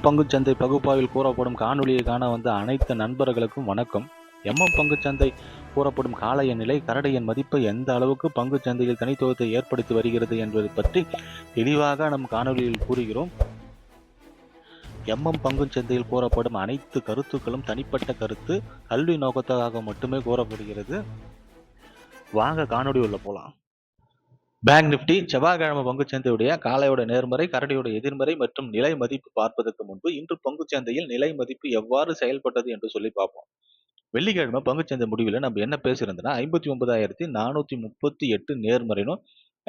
பங்குச்சந்தை பகுப்பாய்வில் கூறப்படும் காணொளியை காண வந்த அனைத்து நண்பர்களுக்கும் வணக்கம். பங்குச்சந்தை கூறப்படும் காளைய நிலை கரடியின் மதிப்பு எந்த அளவுக்கு பங்குச்சந்தையில் தனித்துவத்தை ஏற்படுத்தி வருகிறது என்பதை பற்றி தெளிவாக நம் காணொலியில் கூறுகிறோம். பங்குச்சந்தையில் கூறப்படும் அனைத்து கருத்துக்களும் தனிப்பட்ட கருத்து, கல்வி நோக்கத்துக்காக மட்டுமே கூறப்படுகிறது. வாங்க காணொலி உள்ள போலாம். பேங்க் நிப்டி செவ்வாய்க்கிழமை பங்குச்சந்தையுடைய காலையோட நேர்மறை, கரடியோட எதிர்மறை மற்றும் நிலை மதிப்பு பார்ப்பதற்கு முன்பு இன்று பங்குச்சந்தையில் நிலை மதிப்பு எவ்வாறு செயல்பட்டது என்று சொல்லி பார்ப்போம். வெள்ளிக்கிழமை பங்குச்சந்தை முடிவில் நம்ம என்ன பேசியிருந்தோம்னா 59,438 நேர்மறைனும்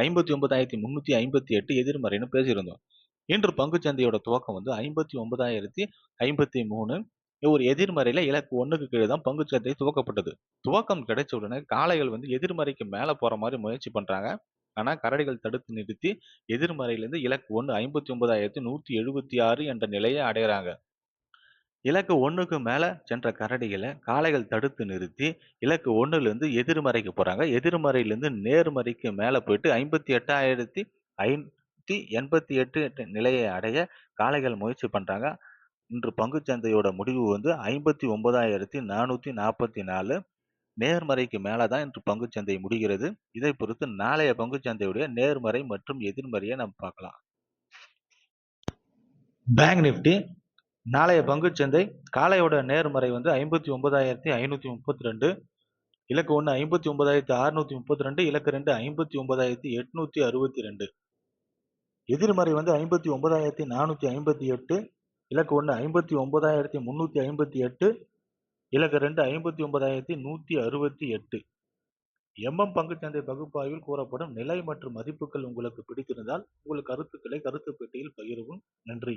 59,358 எதிர்மறைன்னு பேசியிருந்தோம். இன்று பங்குச்சந்தையோட துவக்கம் 59,053 ஒரு எதிர்மறையில இலக்கு 1க்கு கீழே தான் பங்குச்சந்தை துவக்கப்பட்டது. துவக்கம் கிடைச்ச உடனே காளைகள் எதிர்மறைக்கு மேல போற மாதிரி முயற்சி பண்றாங்க. ஆனா கரடிகள் தடுத்து நிறுத்தி எதிர்மறையிலிருந்து இலக்கு 1 59,176 என்ற நிலையை அடைகிறாங்க. இலக்கு 1க்கு மேல சென்ற கரடிகளை காளைகள் தடுத்து நிறுத்தி இலக்கு 1லிருந்து எதிர்மறைக்கு போறாங்க. எதிர்மறையிலிருந்து நேர்மறைக்கு மேல போயிட்டு 58,588 நிலையை அடைய காளைகள் முயற்சி பண்றாங்க. இன்று பங்குச்சந்தையோட முடிவு 59,444 நேர்மறைக்கு மேலதான் இன்று பங்குச்சந்தை முடிகிறது. இதை பொறுத்து நாளைய பங்குச்சந்தையுடைய நேர்மறை மற்றும் எதிர்மறையை நம்ம பார்க்கலாம். பேங்க் நிப்டி நாளைய பங்குச்சந்தை காலையோட நேர்மறை 59,532, இலக்கு 1 59,632, இலக்கு 2 59,862, எதிர்மறை 59,458, இலக்கு 1 59,358, இலக்கு 2 59,168. பங்குச்சந்தை பகுப்பாய்வில் கூறப்படும் நிலை மற்றும் மதிப்புகள் உங்களுக்கு பிடித்திருந்தால் உங்கள் கருத்துக்களை கருத்து பெட்டியில் பகிரவும். நன்றி.